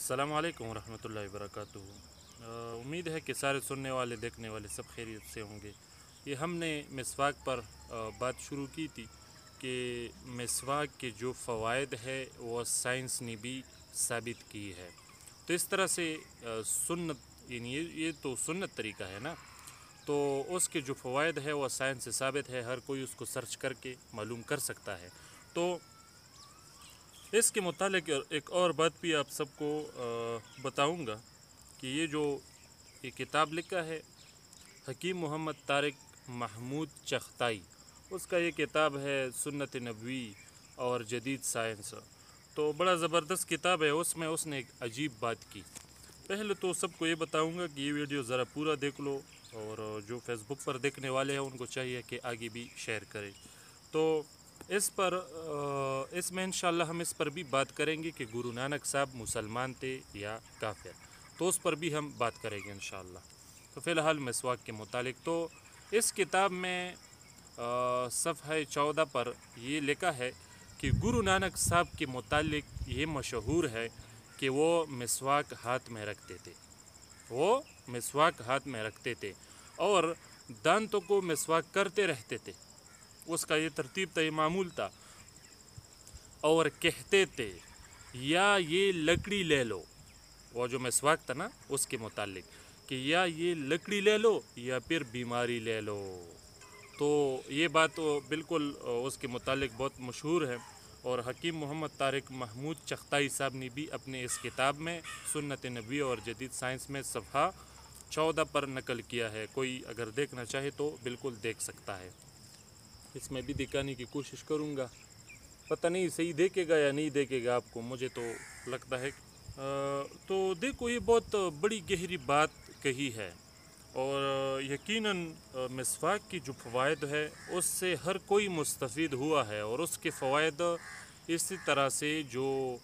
السلام علیکم ورحمۃ اللہ وبرکاتہ۔ امید ہے کہ سارے سننے والے دیکھنے والے سب خیریت سے ہوں گے۔ یہ ہم نے مسواک پر بات شروع کی تھی کہ مسواک کے جو فوائد ہے وہ سائنس نے بھی ثابت کی ہے۔ تو اس طرح سے سنت یعنی یہ تو سنت طریقہ ہے نا، تو اس کے جو فوائد ہے وہ سائنس سے ثابت ہے، ہر کوئی اس کو سرچ کر کے معلوم کر سکتا ہے۔ تو اس کے متعلق ایک اور بات بھی آپ سب کو بتاؤں گا کہ یہ کتاب لکھا ہے حکیم محمد طارق محمود چغتائی، اس کا یہ کتاب ہے سنت نبوی اور جدید سائنس۔ تو بڑا زبردست کتاب ہے، اس میں اس نے ایک عجیب بات کی۔ پہلے تو سب کو یہ بتاؤں گا کہ یہ ویڈیو ذرا پورا دیکھ لو، اور جو فیس بک پر دیکھنے والے ہیں ان کو چاہیے کہ آگے بھی شیئر کریں۔ تو اس میں انشاءاللہ ہم اس پر بھی بات کریں گے کہ گرو نانک صاحب مسلمان تھے یا کافر، تو اس پر بھی ہم بات کریں گے انشاءاللہ۔ تو فی الحال مسواک کے متعلق تو اس کتاب میں صفحہ 14 پر یہ لکھا ہے کہ گرو نانک صاحب کے متعلق یہ مشہور ہے کہ وہ مسواک ہاتھ میں رکھتے تھے اور دانتوں کو مسواک کرتے رہتے تھے۔ اس کا یہ ترتیب تھا، یہ معمول تھا، اور کہتے تھے یا یہ لکڑی لے لو، وہ جو مسواک تھا نا اس کے متعلق، کہ یا یہ لکڑی لے لو یا پھر بیماری لے لو۔ تو یہ بات بالکل اس کے متعلق بہت مشہور ہے، اور حکیم محمد طارق محمود چغتائی صاحب نے بھی اپنے اس کتاب میں سنت نبوی اور جدید سائنس میں صفحہ 14 پر نقل کیا ہے۔ کوئی اگر دیکھنا چاہے تو بالکل دیکھ سکتا ہے۔ اس میں بھی دکھانے کی کوشش کروں گا، پتہ نہیں صحیح دیکھے گا یا نہیں دیکھے گا آپ کو، مجھے تو لگتا ہے تو دیکھو یہ بہت بڑی گہری بات کہی ہے، اور یقیناً مسواک کی جو فوائد ہے اس سے ہر کوئی مستفید ہوا ہے، اور اس کے فوائد اسی طرح سے جو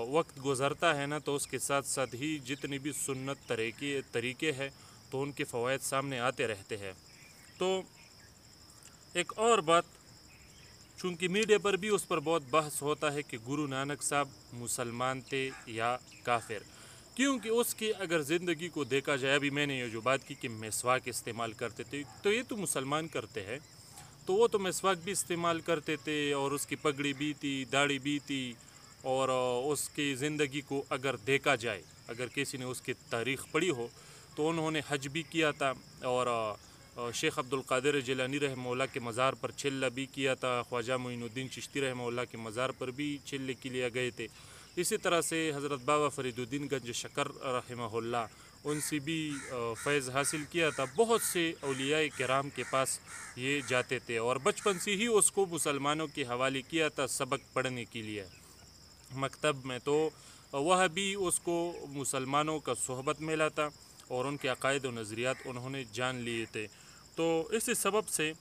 وقت گزرتا ہے نا تو اس کے ساتھ ساتھ ہی جتنی بھی سنت طریقے ہیں تو ان کے فوائد سامنے آتے رہتے ہیں۔ تو ایک اور بات، چونکہ میڈیا پر بھی اس پر بہت بحث ہوتا ہے کہ گرو نانک صاحب مسلمان تھے یا کافر، کیونکہ اس کی اگر زندگی کو دیکھا جائے، ابھی میں نے یہ جو بات کی کہ مسواک استعمال کرتے تھے، تو یہ تو مسلمان کرتے ہیں، تو وہ تو مسواک بھی استعمال کرتے تھے، اور اس کی پگڑی بھی تھی، داڑھی بھی تھی، اور اس کی زندگی کو اگر دیکھا جائے، اگر کسی نے اس کی تاریخ پڑھی ہو تو انہوں نے حج بھی کیا تھا، اور شیخ عبدالقادر جیلانی رحمہ اللہ کے مزار پر چلہ بھی کیا تھا، خواجہ معین الدین چشتی رحمہ اللہ کے مزار پر بھی چلے کے لیے گئے تھے۔ اسی طرح سے حضرت بابا فرید الدین گنج شکر رحمہ اللہ، ان سے بھی فیض حاصل کیا تھا۔ بہت سے اولیاء کرام کے پاس یہ جاتے تھے، اور بچپن سے ہی اس کو مسلمانوں کے حوالے کیا تھا سبق پڑھنے کے لیے مکتب میں، تو وہ بھی اس کو مسلمانوں کا صحبت ملا تھا، اور ان کے عقائد و نظریات انہوں نے جان لیے تھے۔ تو اسی سبب سے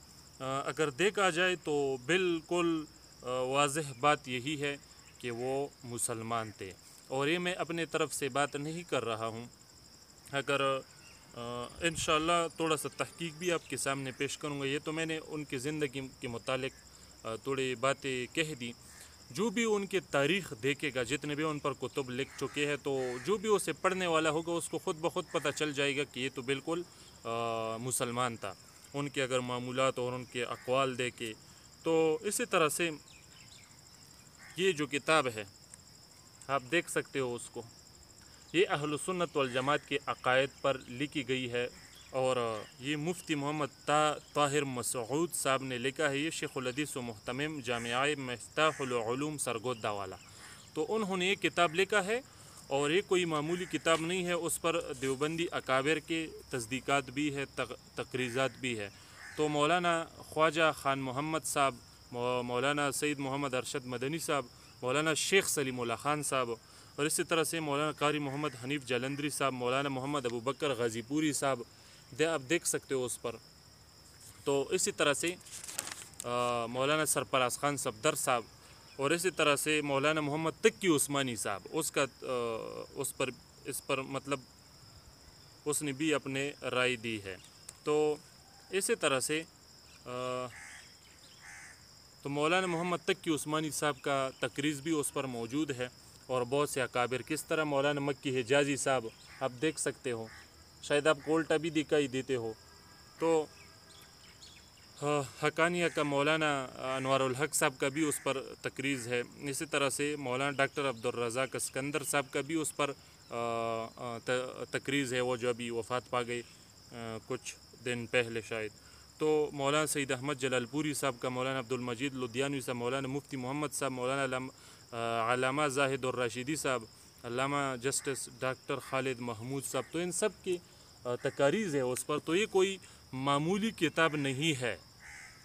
اگر دیکھا جائے تو بالکل واضح بات یہی ہے کہ وہ مسلمان تھے، اور یہ میں اپنے طرف سے بات نہیں کر رہا ہوں، اگر انشاءاللہ تھوڑا سا تحقیق بھی آپ کے سامنے پیش کروں گا۔ یہ تو میں نے ان کی زندگی کے متعلق تھوڑی باتیں کہہ دی، جو بھی ان کی تاریخ دیکھے گا، جتنے بھی ان پر کتب لکھ چکے ہیں، تو جو بھی اسے پڑھنے والا ہوگا اس کو خود بخود پتہ چل جائے گا کہ یہ تو بالکل مسلمان تھا، ان کے اگر معمولات اور ان کے اقوال دیکھے تو۔ اسی طرح سے یہ جو کتاب ہے آپ دیکھ سکتے ہو اس کو، یہ اہل سنت والجماعت کے عقائد پر لکھی گئی ہے، اور یہ مفتی محمد طاہر مسعود صاحب نے لکھا ہے۔ یہ شیخ الحدیث و محتمم جامعہ مفتاح العلوم سرگودا والا، تو انہوں نے یہ کتاب لکھا ہے، اور یہ کوئی معمولی کتاب نہیں ہے، اس پر دیوبندی اکابر کے تصدیقات بھی ہے، تقریضات بھی ہے۔ تو مولانا خواجہ خان محمد صاحب، مولانا سید محمد ارشد مدنی صاحب، مولانا شیخ سلیم اللہ خان صاحب، اور اسی طرح سے مولانا قاری محمد حنیف جالندری صاحب، مولانا محمد ابو بکر غازی پوری صاحب، آپ دیکھ سکتے ہو اس پر۔ تو اسی طرح سے مولانا سرفراز خان صفدر صاحب، اور اسی طرح سے مولانا محمد تقی عثمانی صاحب، اس پر مطلب اس نے بھی اپنے رائے دی ہے۔ تو اسی طرح سے تو مولانا محمد تقی عثمانی صاحب کا تقریض بھی اس پر موجود ہے، اور بہت سے اکابر، کس طرح مولانا مکی حجازی صاحب آپ دیکھ سکتے ہو، شاید آپ کو الٹا بھی دکھائی دیتے ہو. تو حقانیہ کا مولانا انوار الحق صاحب کا بھی اس پر تقریز ہے. اسی طرح سے مولانا ڈاکٹر عبدالرزاق اسکندر صاحب کا بھی اس پر تقریز ہے، وہ جو ابھی وفات پا گئے کچھ دن پہلے شاید. تو مولانا سید احمد جلال پوری صاحب کا، مولانا عبدالمجید لدھیانوی صاحب، مولانا مفتی محمد صاحب، مولانا علامہ زاہد الراشدی صاحب، علامہ جسٹس ڈاکٹر خالد محمود صاحب، تو ان سب کی تقاریز ہے اس پر. تو یہ کوئی معمولی کتاب نہیں ہے،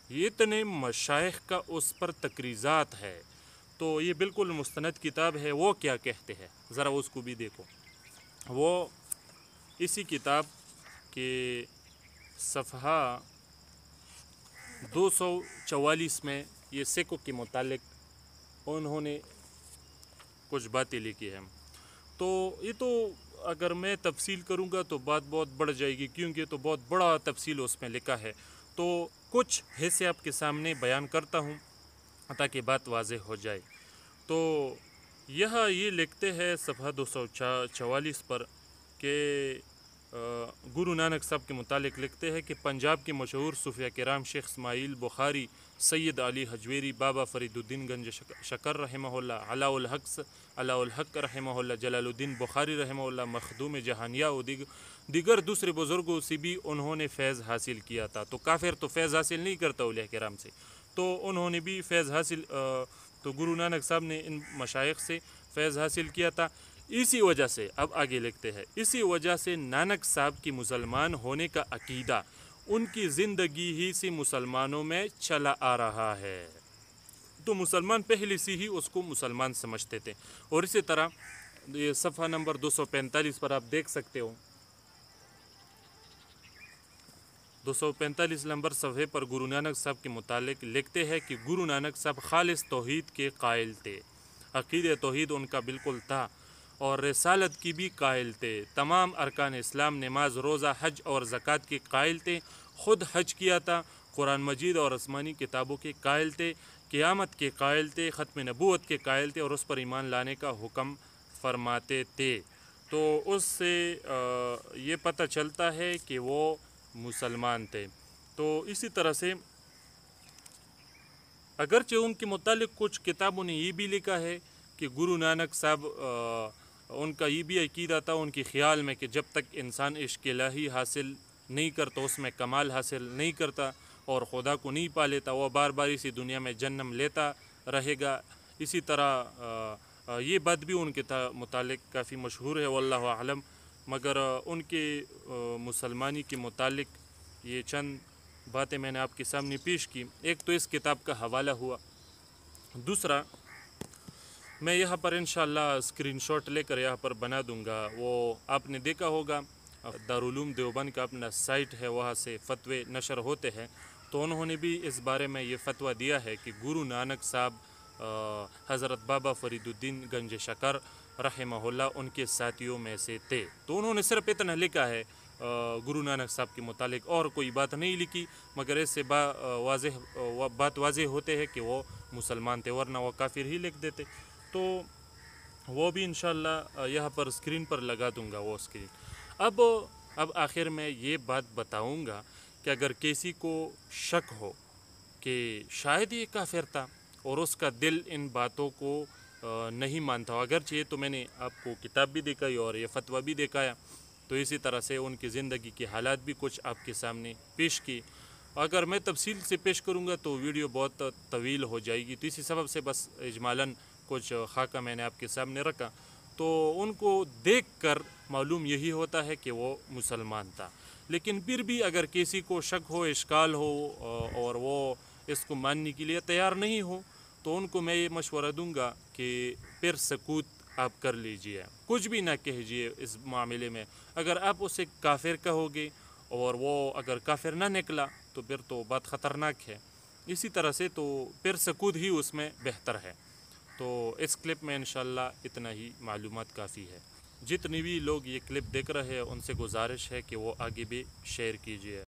یہ اتنے مشائخ کا اس پر تقریزات ہے. تو یہ بالکل مستند کتاب ہے. وہ کیا کہتے ہیں ذرا اس کو بھی دیکھو. وہ اسی کتاب کے صفحہ 244 میں یہ سکوں کے متعلق انہوں نے کچھ باتیں لکھی ہیں. تو یہ تو اگر میں تفصیل کروں گا تو بات بہت بڑھ جائے گی، کیونکہ تو بہت بڑا تفصیل اس میں لکھا ہے. تو کچھ حصے آپ کے سامنے بیان کرتا ہوں تاکہ بات واضح ہو جائے. تو یہاں یہ لکھتے ہیں صفحہ 244 پر کہ گرو نانک صاحب کے متعلق لکھتے ہیں کہ پنجاب کے مشہور صوفیہ کرام شیخ اسماعیل بخاری، سید علی حجویری، بابا فرید الدین گنج شکر رحمہ اللہ، علاء الحق رحمہ اللہ، جلال الدین بخاری رحمہ اللہ، مخدوم جہانیہ و دیگر دوسرے بزرگوں سے بھی انہوں نے فیض حاصل کیا تھا. تو کافر تو فیض حاصل نہیں کرتا اولیاء کرام سے، تو انہوں نے بھی فیض حاصل تو گرو نانک صاحب نے ان مشائخ سے فیض حاصل کیا تھا. اسی وجہ سے اب آگے لکھتے ہیں، اسی وجہ سے نانک صاحب کی مسلمان ہونے کا عقیدہ ان کی زندگی ہی سے مسلمانوں میں چلا آ رہا ہے. تو مسلمان پہلے سے ہی اس کو مسلمان سمجھتے تھے. اور اسی طرح یہ صفحہ نمبر 245 پر آپ دیکھ سکتے ہو، 245 نمبر صفحے پر گرو نانک صاحب کے متعلق لکھتے ہیں کہ گرو نانک صاحب خالص توحید کے قائل تھے. عقید توحید ان کا بالکل تھا اور رسالت کی بھی قائل تھے. تمام ارکان اسلام، نماز، روزہ، حج اور زکوٰۃ کے قائل تھے. خود حج کیا تھا. قرآن مجید اور آسمانی کتابوں کے قائل تھے. قیامت کے قائل تھے. ختم نبوت کے قائل تھے اور اس پر ایمان لانے کا حکم فرماتے تھے. تو اس سے یہ پتہ چلتا ہے کہ وہ مسلمان تھے. تو اسی طرح سے اگرچہ ان کے متعلق کچھ کتابوں نے یہ بھی لکھا ہے کہ گرو نانک صاحب ان کا یہ بھی عقیدہ تھا ان کے خیال میں کہ جب تک انسان عشق الہی حاصل نہیں کرتا، اس میں کمال حاصل نہیں کرتا اور خدا کو نہیں پا لیتا، وہ بار بار اسی دنیا میں جنم لیتا رہے گا. اسی طرح یہ بات بھی ان کے متعلق کافی مشہور ہے، واللہ اعلم. مگر ان کے مسلمانی کے متعلق یہ چند باتیں میں نے آپ کے سامنے پیش کی. ایک تو اس کتاب کا حوالہ ہوا. دوسرا میں یہاں پر انشاءاللہ اسکرین شاٹ لے کر یہاں پر بنا دوں گا. وہ آپ نے دیکھا ہوگا دارالعلوم دیوبند کا اپنا سائٹ ہے، وہاں سے فتوے نشر ہوتے ہیں. تو انہوں نے بھی اس بارے میں یہ فتویٰ دیا ہے کہ گرو نانک صاحب حضرت بابا فرید الدین گنج شکر رحمہ اللہ ان کے ساتھیوں میں سے تھے. تو انہوں نے صرف اتنا لکھا ہے گرو نانک صاحب کے متعلق، اور کوئی بات نہیں لکھی، مگر اس سے بات واضح ہوتے ہے کہ وہ مسلمان تھے، ورنہ وہ کافر ہی لکھ دیتے. تو وہ بھی انشاءاللہ یہاں پر اسکرین پر لگا دوں گا وہ اسکرین. اب آخر میں یہ بات بتاؤں گا کہ اگر کسی کو شک ہو کہ شاید یہ کافر تھا اور اس کا دل ان باتوں کو نہیں مانتا ہو، اگرچہ تو میں نے آپ کو کتاب بھی دکھائی اور یہ فتویٰ بھی دکھایا، تو اسی طرح سے ان کی زندگی کے حالات بھی کچھ آپ کے سامنے پیش کی. اگر میں تفصیل سے پیش کروں گا تو ویڈیو بہت طویل ہو جائے گی، تو اسی سبب سے بس اجمالاً کچھ خاکہ میں نے آپ کے سامنے رکھا. تو ان کو دیکھ کر معلوم یہی ہوتا ہے کہ وہ مسلمان تھا. لیکن پھر بھی اگر کسی کو شک ہو، اشکال ہو اور وہ اس کو ماننے کے لیے تیار نہیں ہو، تو ان کو میں یہ مشورہ دوں گا کہ پھر سکوت آپ کر لیجئے، کچھ بھی نہ کہجیے اس معاملے میں. اگر آپ اسے کافر کہو گے اور وہ اگر کافر نہ نکلا تو پھر تو بات خطرناک ہے. اسی طرح سے تو پھر سکوت ہی اس میں بہتر ہے. تو اس کلپ میں انشاءاللہ اتنا ہی معلومات کافی ہے. جتنے بھی لوگ یہ کلپ دیکھ رہے ہیں ان سے گزارش ہے کہ وہ آگے بھی شیئر کیجئے.